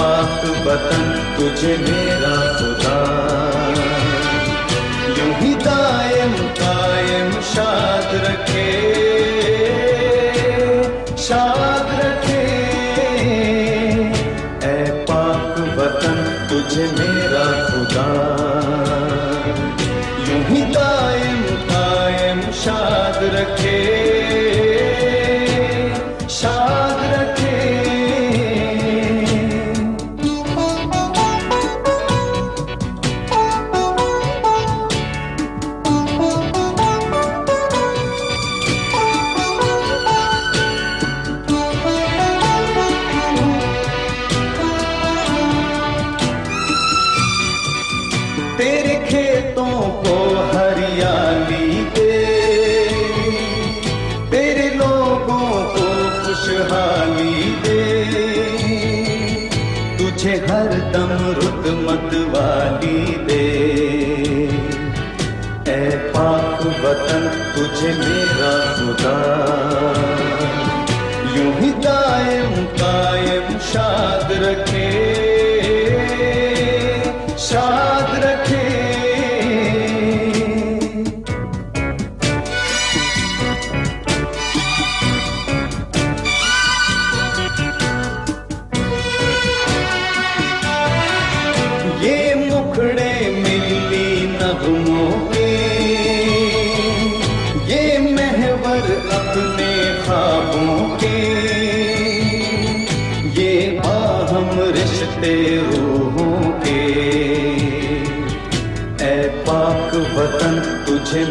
पाक वतन तुझे मेरा खुदा यूं ही दायम कायम शाद रखे, शाद रखे। ऐ पाक वतन तुझे मेरा खुदा यूं ही दायम कायम शाद रखे, शाद रखे। तेरे खेतों को हरियाली दे, तेरे लोगों को खुशहाली दे, तुझे हर दम रुत मतवाली दे। ऐ पाक वतन तुझे मेरा खुदा यूं ही दायम कायम शाद रखे, शाद रखे। ये मुखड़े मिली नगमों के, ये महवर अपने ख्वाबों के, ये बाहम रिश्ते रूहों के। ऐ पाक वतन तुझे